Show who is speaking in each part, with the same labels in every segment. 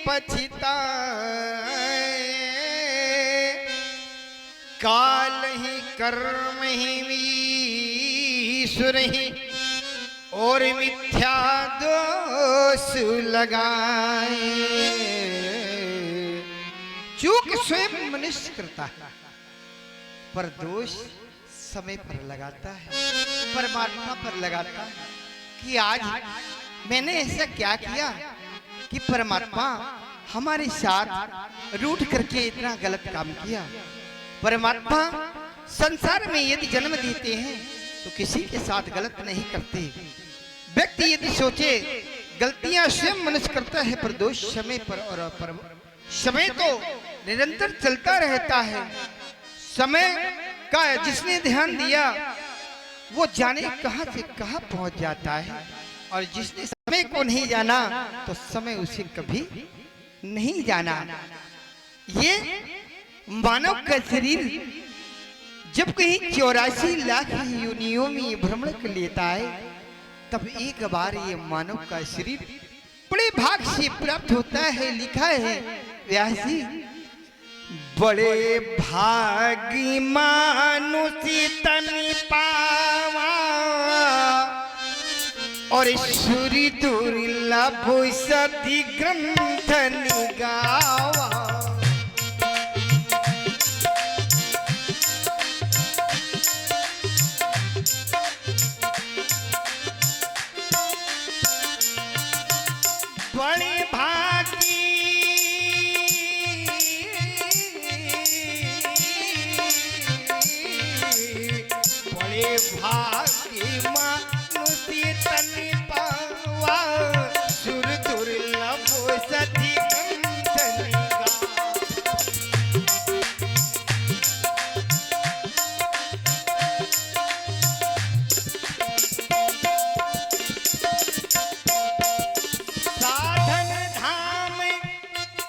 Speaker 1: पछताए, काल ही कर्म ही ईश्वर ही और मिथ्या दोष लगाए। चूक स्वयं मनुष्य करता है पर दोष समय पर लगाता है, परमात्मा पर लगाता है कि आज मैंने ऐसा क्या किया कि परमात्मा हमारे साथ रूठ करके इतना गलत काम किया। परमात्मा संसार में यदि जन्म देते हैं तो किसी के साथ गलत नहीं करते। व्यक्ति यदि सोचे गलतियां स्वयं मनुष्य करता है पर दोष समय पर और समय तो निरंतर चलता रहता है। समय का जिसने ध्यान दिया वो जाने कहां से कहां पहुंच जाता है, और जिसने समय को नहीं जाना तो समय उसे कभी नहीं जाना। ये मानव का शरीर जब कहीं 84 लाख योनियों में भ्रमण कर लेता है तब एक बार ये मानव का शरीर बड़े भाग से प्राप्त होता है। लिखा है व्यास जी, बड़े भागी मानुषी तन पावा और सूरी दुर्लभ सती ग्रंथ निगावा। बड़े भागी मानुषी तन पावा सुर दुर्लभ सती ग्रंथ निगावा। साधन धाम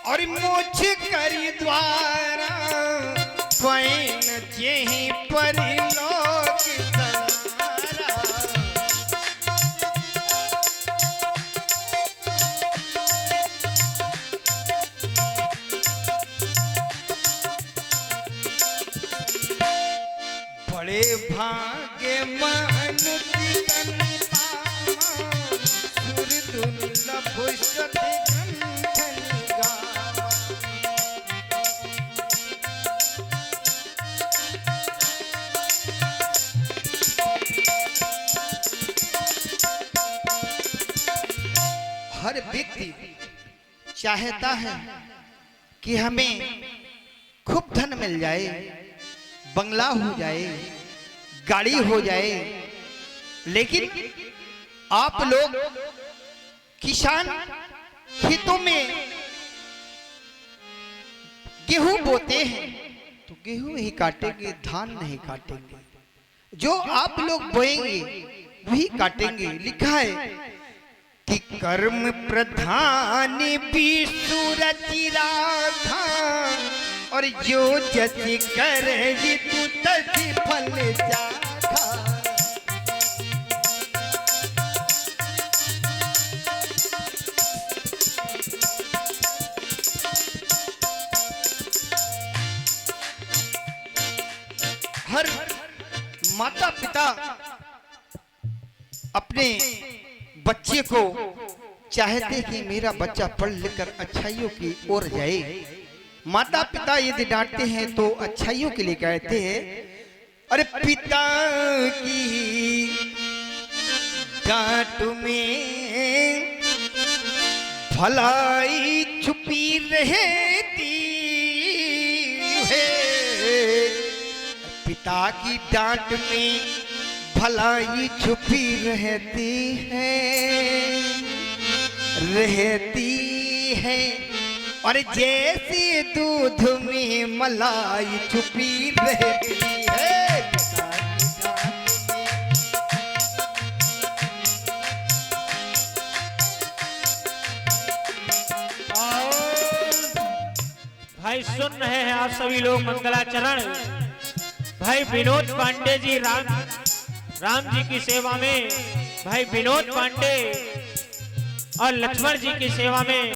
Speaker 1: और मोक्ष करी द्वारा स्वयं जेहि परिलोक सनारा। बड़े भाग्य मनुष्य तन पावा सुर दुर्लभ सती ग्रंथ निगावा। हर व्यक्ति चाहता है कि हमें खूब धन मिल जाए, बंगला हो जाए, गाड़ी हो जाए, लेकिन आप लोग किसान खेतों में गेहूं बोते हैं तो गेहूं ही काटेंगे, धान नहीं काटेंगे। जो आप लोग बोएंगे वही काटेंगे। लिखा है कि कर्म प्रधान भी सूरज राखा और जो जस करे तू तस फल चाखा। हर माता पिता अपने बच्चे को चाहते कि मेरा बच्चा पढ़ लिखकर अच्छाइयों की ओर जाए। माता पिता यदि डांटते हैं तो अच्छाइयों के लिए कहते हैं। अरे पिता की डांट में भलाई छुपी रहती है, पिता की डांट में भलाई छुपी रहती है और जैसे दूध में मलाई छुपी रहती है।
Speaker 2: भाई सुन रहे हैं आप सभी लोग मंगलाचरण। भाई विनोद पांडे जी राम जी की सेवा में, भाई विनोद पांडे और लक्ष्मण जी की सेवा में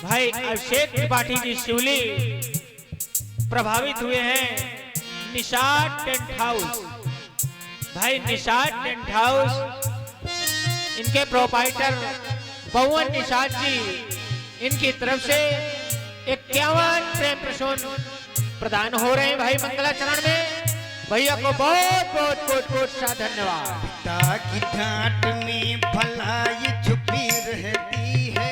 Speaker 2: भाई अभिषेक त्रिपाठी जी शिवली प्रभावित हुए हैं निषाद टेंट हाउस। भाई निषाद टेंट हाउस, इनके प्रोपाइटर पवन निषाद जी, इनकी तरफ से 51 प्रेम प्रसून प्रदान हो रहे हैं भाई मंगलाचरण में। भैया को बहुत बहुत कोट कोट सा धन्यवाद।
Speaker 1: पिता की डांट में भलाई छुपी रहती है,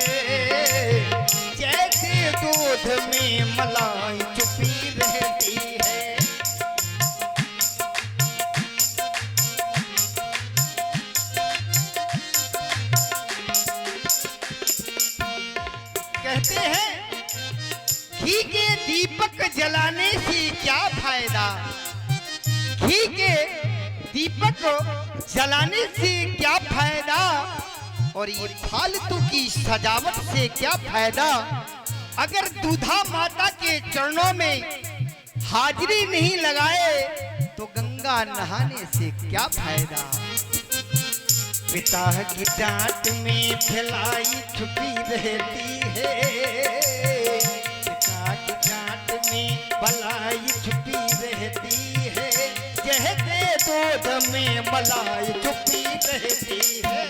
Speaker 1: जैसे दूध में मलाई छुपी रहती है। कहते हैं घी के दीपक जलाने से क्या फायदा, घी के दीपक जलाने से क्या फायदा, और ये फालतू की सजावट से क्या फायदा। अगर दूधा माता के चरणों में हाजिरी नहीं लगाए तो गंगा नहाने से क्या फायदा। पिता की डांट में भलाई छुपी रहती है, पिता की डांट में भलाई छुपी रहती है, जैसे दूध में मलाई छुपी रहती है।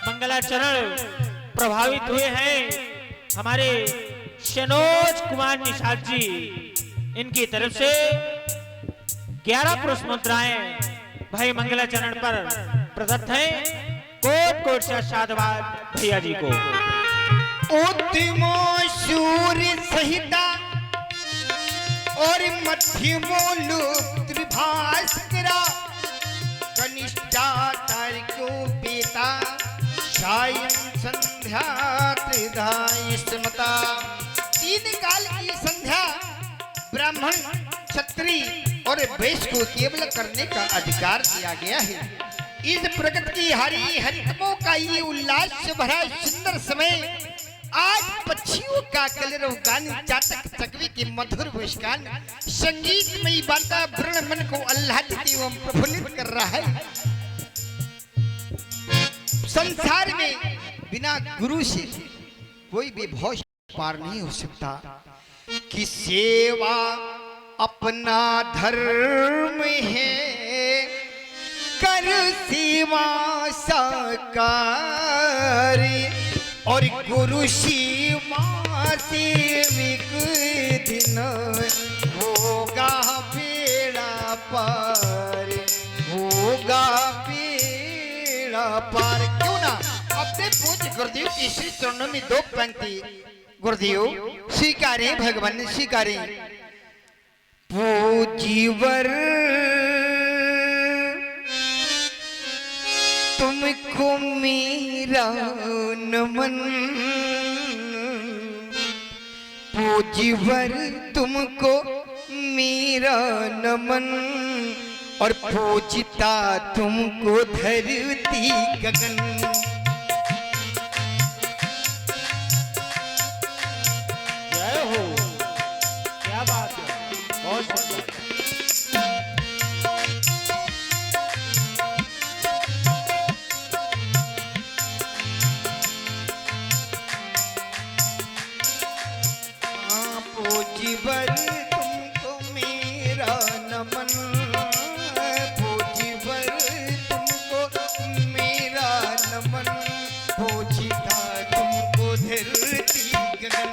Speaker 2: मंगलाचरण प्रभावित हुए हैं हमारे शनोज कुमार निषाद जी, इनकी तरफ से 11 पुरुष मुद्राएं भाई मंगलाचरण पर प्रदत्त हैं। कोट कोट से साधुवाद भैया जी को।
Speaker 1: उत्तमो सूर्य संहिता और मध्यमो लोक त्रिभास्करा, कनिष्ठा तारिको पीता, सायं संध्या त्रिधा स्मृता। 3 काल की संध्या ब्राह्मण, क्षत्रिय और वैश्य को केवल करने का अधिकार दिया गया है। इस प्रगति की हरी हरितमों का ये उल्लास भरा सुंदर समय आज पक्षियों का कलरव गान, चातक चकवी के मधुर मुस्कान, संगीतमयी वातावरण मन को आह्लादित एवं प्रफुल्लित कर रहा है। संसार में बिना गुरु से कोई भी भौश पार नहीं हो सकता। कि सेवा अपना धर्म है, कर सेवा साकार, और गुरु सेवा से एक दिन होगा बेड़ा पार, होगा बेड़ा पार। क्यों ना अपने पूज्य गुरुदेव की श्री चरणों में 2 पंक्ति गुरुदेव स्वीकारें, भगवान स्वीकारें। पूज्यवर तुमको मेरा नमन, पूज्यवर तुमको मेरा नमन, और पूजता तुमको धरती गगन।
Speaker 2: जय हो, क्या बात है, बहुत सुंदर।
Speaker 1: पूज्यवर तुमको मेरा नमन, पूज्यवर तुमको मेरा नमन, पूजिता तुमको धरती गगन।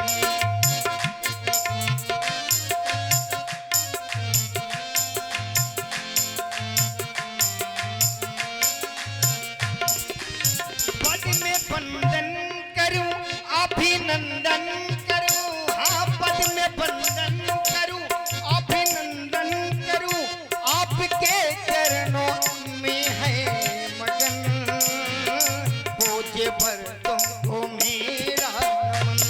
Speaker 1: पद में वंदन करूं, अभिनंदन करूं, हाँ पद में वंदन करूं, अभिनंदन करूं, आपके चरणों में है मगन। पूज्य पर तुमको मेरा नमन।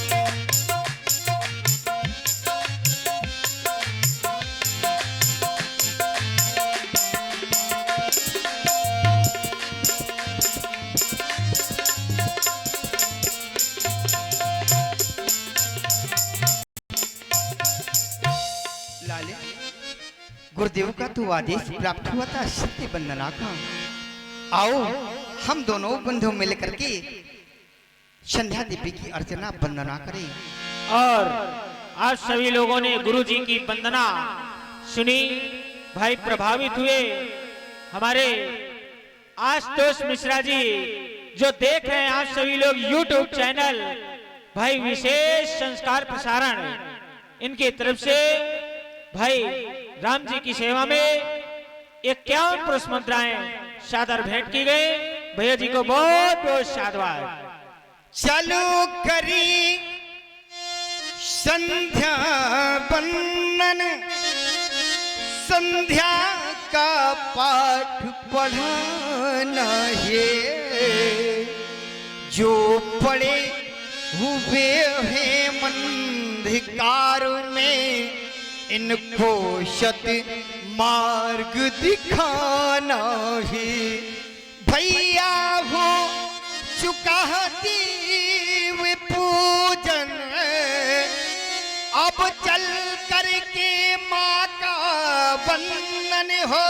Speaker 1: गुरुदेव का तो आदेश प्राप्त हुआ था सत्य वंदना का। आओ हम दोनों बंधु मिलकर के संध्या देवी की अर्चना वंदना करें।
Speaker 2: और आप सभी लोगों ने गुरु जी की वंदना सुनी, भाई प्रभावित हुए। हमारे आशुतोष मिश्रा जी जो देख रहे हैं आप सभी लोग यूट्यूब चैनल भाई विशेष संस्कार प्रसारण, इनकी तरफ से भाई राम जी की सेवा में 51 पुरुष मुद्राएं सादर भेंट की गई। भैया जी को बहुत बहुत साधुवाद।
Speaker 1: चालू करी संध्या वंदन, संध्या का पाठ पढ़ना है। जो पड़े हुए हैं अंधकार में, इनको सत मार्ग दिखाना है। भैया हो चुका देव पूजन, अब चल करके माँ का वंदन हो।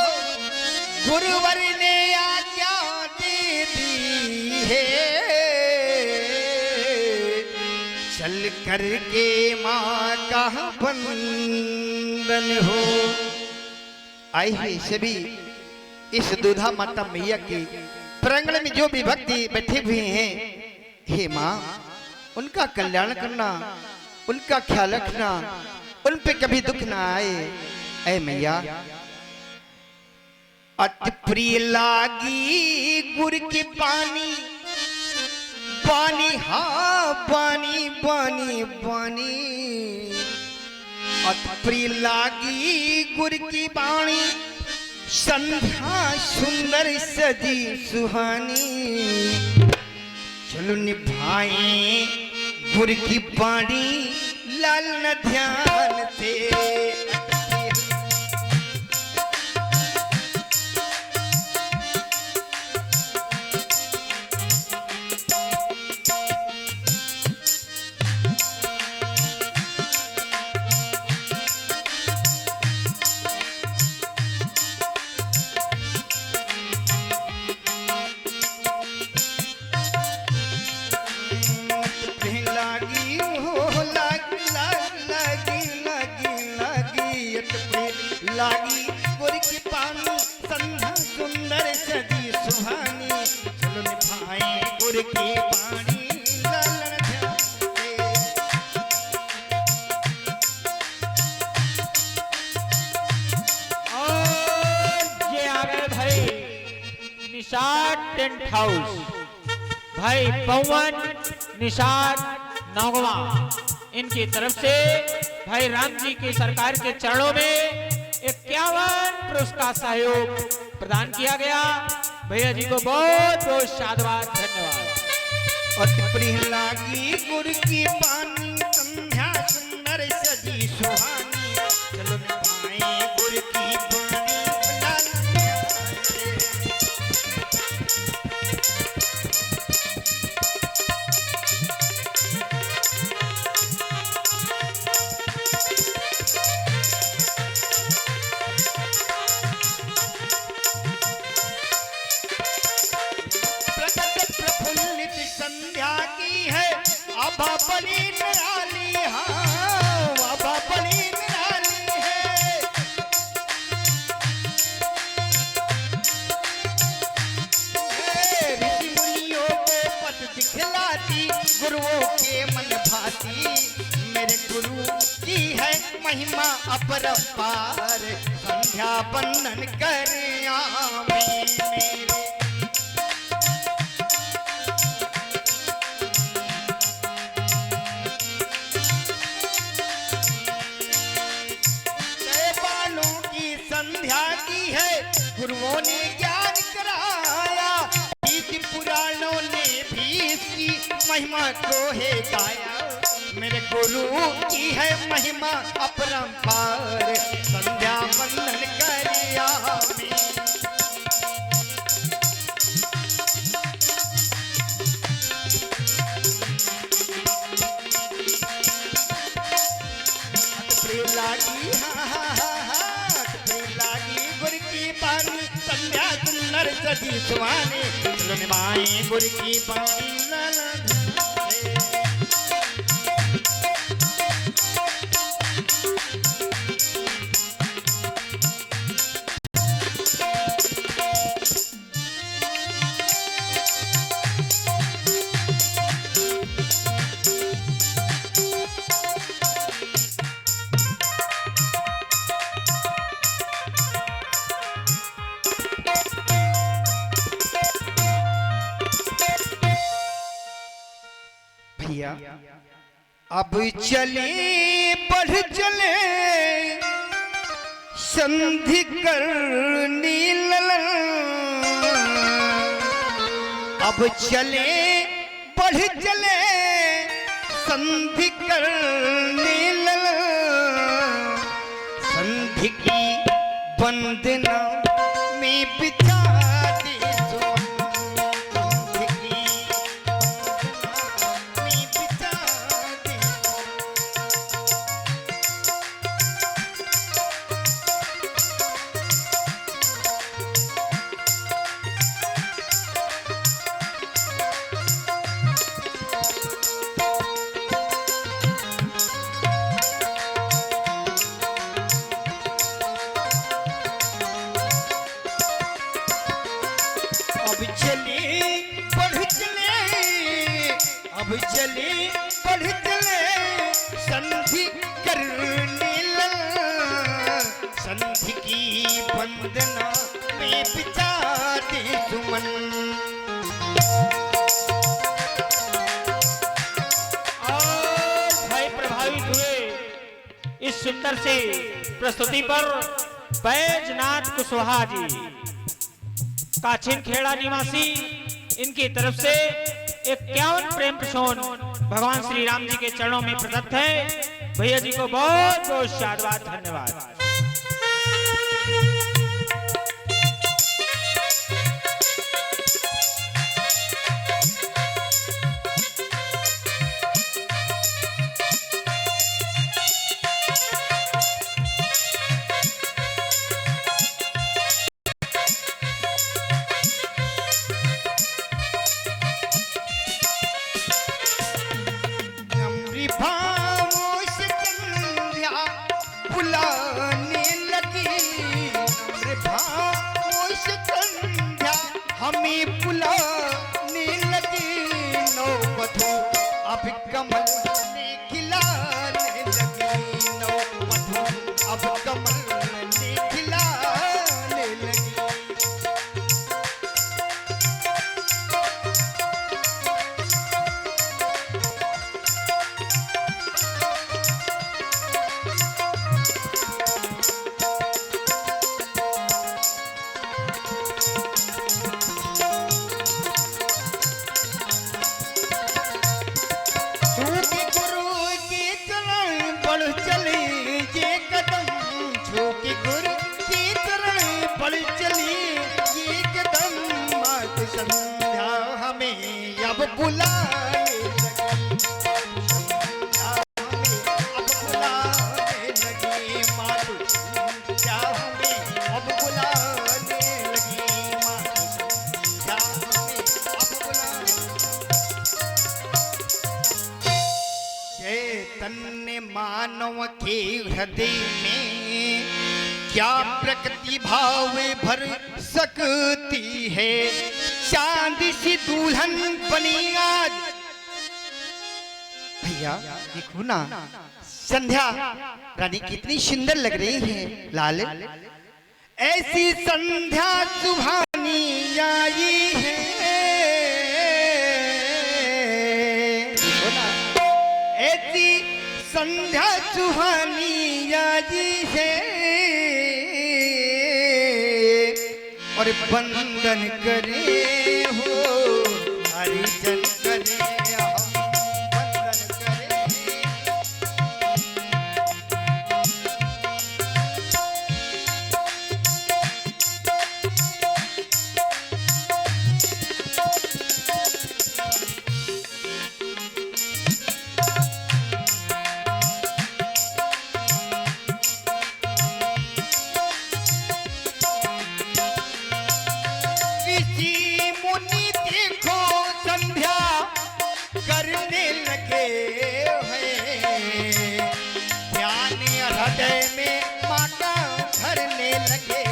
Speaker 1: गुरुवर ने आज्ञा दे दी है, चल करके माँ का वंदन हो। आए हुए सभी इस दूधा माता मैया के प्रांगण में जो भी भक्ति बैठे हुए हैं, हे माँ उनका कल्याण करना, उनका ख्याल रखना, उन पे कभी दुख ना आए। ऐ मैया अति प्रिय लागी गुर के पानी, पानी हाँ पानी पानी पानी। अति प्रिय लागी गुर की बाणी, संध्या सुंदर सजी सुहानी। चलो निभाएं गुर की बाणी लाल न ध्यान से। लागी गुर की पानी, संध्या सुंदर सजी सुहानी। चलो निभाएं गुर की पानी लाल ध्यान से।
Speaker 2: और ये आ गए भाई निषाद टेंट हाउस, भाई पवन निषाद नौगवा, इनकी तरफ से भाई राम जी की सरकार के चरणों में 51 पुरस्कार सहयोग प्रदान किया गया। भैया जी को बहुत बहुत साधुवाद, धन्यवाद।
Speaker 1: अति प्रिय लागी गुर की पानी, संध्या सुंदर सजी सुहानी। चलो निभाएं गुर की पानी लाल ध्यान से। संध्या की है अबा बड़ी निराली, हाँ अबा बड़ी निराली है। ऋषि मुनियों को पथ दिखलाती, गुरुओं के मन भाती। मेरे गुरु की है महिमा अपरंपार, संध्या वंदन कर आवे मेरे। संध्या की है गुरुओं ने ज्ञान कराया, गीत पुराणों ने भी इसकी महिमा को है गाया। मेरे गुरु की है महिमा अपरंपार, संध्या वंदन करिया में। लागी हाँ हाँ हाँ हाँ सजी सुहानी चलो निभाए गुर की बानी भैया अब चले बढ़ चले संधि करनी ललन अब चले बढ़ चले संधि करनी ललन संधि की वंदना में बिता अब चले बढ़ चले संधि करने लगा संधि की वंदना में बिता दे सुमन
Speaker 2: और भाई प्रभावित हुए इस सुंदर से प्रस्तुति पर बैजनाथ कुशवाहा जी काछिन खेड़ा निवासी इनकी तरफ से 51 प्रेम प्रसोन भगवान श्री राम जी के चरणों में प्रदत्त है। भैया जी को बहुत बहुत शाबाश धन्यवाद।
Speaker 1: हमें बुलाने लगी नौबतों अब कमल ने खिलाने लगी नौबतों अब कमल ने खिलाने लगी संध्या हमें अब बुलाने लगी मातु संध्या हमें अब बुलाने लगी मातु संध्या हमें अब बुलाने चैतन्य मानव के हृदय में क्या प्रकृति भाव भर सकती है चांद सी दुल्हन बनी आज भैया देखो ना संध्या रानी कितनी सुंदर लग रही है लाल ऐसी संध्या सुहानी आई है देखो ना ऐसी संध्या सुहानी आई है और बंधन करे हो हरिजन करे हम बंधन करे लगे हैं, ध्यान हृदय में माँ का धरने लगे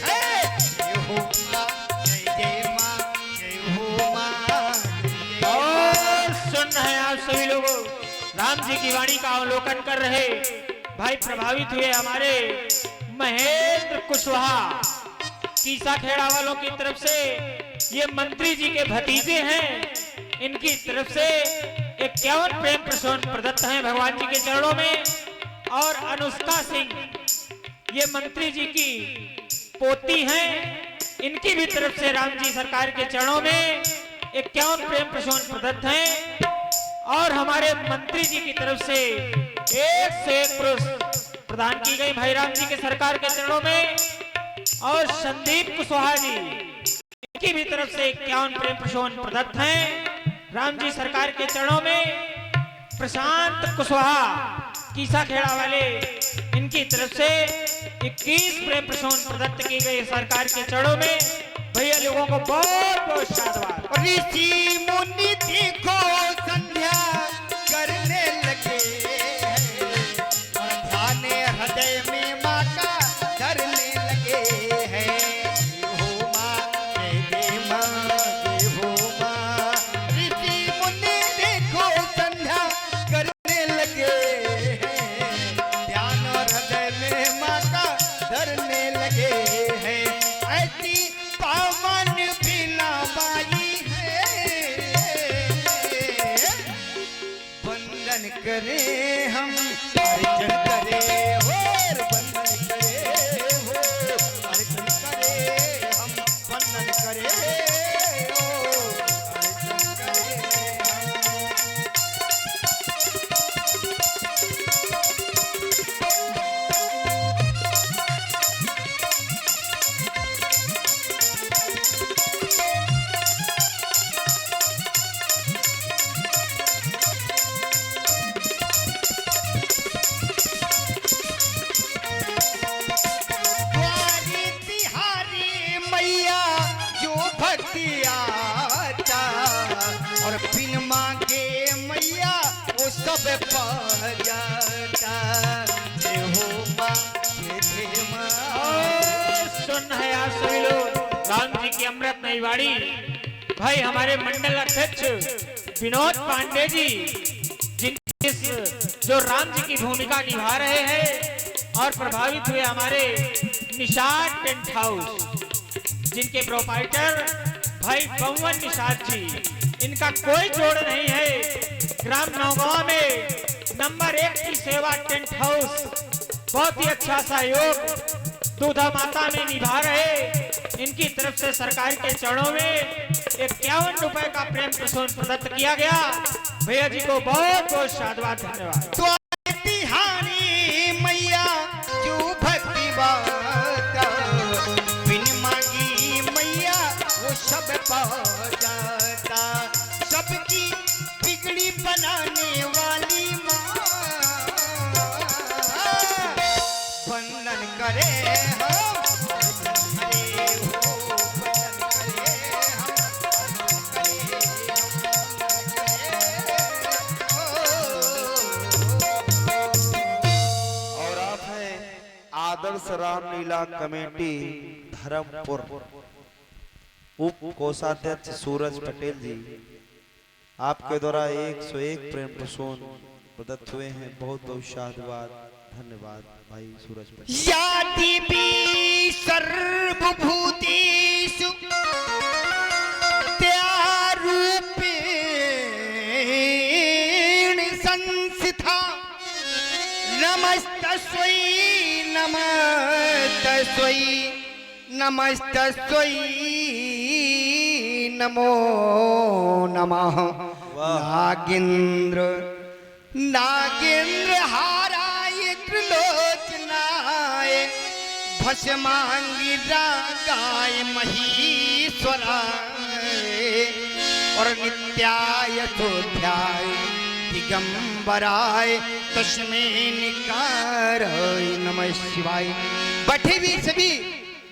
Speaker 1: हैं। जय हो माँ, जय जय माँ, जय हो माँ, जय जय
Speaker 2: और सुन रहे हैं आप सभी लोग राम जी की वाणी का अवलोकन कर रहे भाई, प्रभावित हुए हमारे महेंद्र कुशवाहा कीसा खेड़ा वालों की तरफ से। ये मंत्री जी के भतीजे हैं, इनकी तरफ से 51 प्रेम प्रसून प्रदत्त हैं भगवान जी के चरणों में। और अनुष्का सिंह ये मंत्री जी की पोती हैं, इनकी भी तरफ से राम जी सरकार के चरणों में 51 प्रेम प्रसून प्रदत्त हैं। और हमारे मंत्री जी की तरफ से 101 पुरस्कार प्रदान की गई भाई राम जी के सरकार के चरणों में। और संदीप कुशवाहा जी की भी तरफ से 51 प्रेम प्रसून प्रदत्त हैं राम जी सरकार के चरणों में। प्रशांत कुशवाहा कीसा खेड़ा वाले, इनकी तरफ से 21 प्रेम प्रसून प्रदत्त की गई सरकार के चरणों में। भैया लोगों को बहुत बहुत साधुवाद।
Speaker 1: ऋषि मुनि देखो संध्या करने लगे हैं, और ध्यान हृदय में माँ का धरने लगे हैं। जय हो माँ, जय जय माँ, जय हो माँ। ऋषि मुनि देखो संध्या करने लगे हैं, ध्यान हृदय में माँ का धरने लगे हैं। ऐसी पावन बिना बाई है, वंदन करे हम अर्चन करे और वंदन करे हो, अर्चन करे हम वंदन करे हो, अर्चन करे हम। द्वारी तिहारी मैया जो भक्ति आता, और बिन मांगे मैया वो सब पा जाता। जय हो माँ, जय जय माँ।
Speaker 2: और सुन है आप सभी लोग राम जी की अमृत नई वाणी। भाई हमारे मंडल अध्यक्ष विनोद पांडे जी, जिनकी जो राम जी की भूमिका निभा रहे हैं। और प्रभावित हुए हमारे निषाद टेंट हाउस, जिनके प्रोपाइटर भाई पवन निषाद जी, इनका कोई जोड़ नहीं है। ग्राम नौगांव में नंबर 1 की सेवा टेंट हाउस, बहुत ही अच्छा सहयोग दूधा माता में निभा रहे। इनकी तरफ से सरकार के चरणों में 51 रुपए का प्रेम प्रसून प्रदत्त किया गया। भैया जी को बहुत बहुत साधुवाद, धन्यवाद।
Speaker 1: तिहारी मैया जो भक्ति बाता, बिन मांगी मैया वो सब पा जाता। सबकी बिगड़ी बनाने वाली माँ, वंदन करे हम, अर्चन करे हो, वंदन करे हम, अर्चन करे हो।
Speaker 3: और आप हैं आदर्श रामलीला कमेटी धर्मपुर उप कोषाध्यक्ष सूरज पटेल जी, आपके द्वारा 101 प्रेम प्रसून प्रदत्त हुए हैं। बहुत बहुत साधुवाद, धन्यवाद भाई सूरज पटेल।
Speaker 1: या देवी सर्वभूतेषु त्यारूपेण संस्थिता, नमस्तस्यै नमस्तस्यै नमस्तस्यै नमो नमः। नागेंद्र नागेंद्र हाराय त्रिलोचनाय, भस्मांगी रागाय महीश्वराय, और नित्याय शोध्याय दिगंबराय तस्मै निकाराय नमः शिवाय। बैठे भी सभी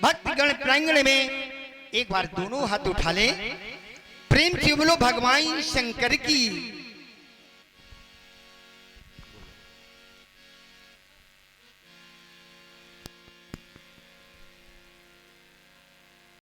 Speaker 1: भक्तगण प्रांगण में एक बार दोनों हाथ उठा लें, प्रेम से बोलो भगवान शंकर की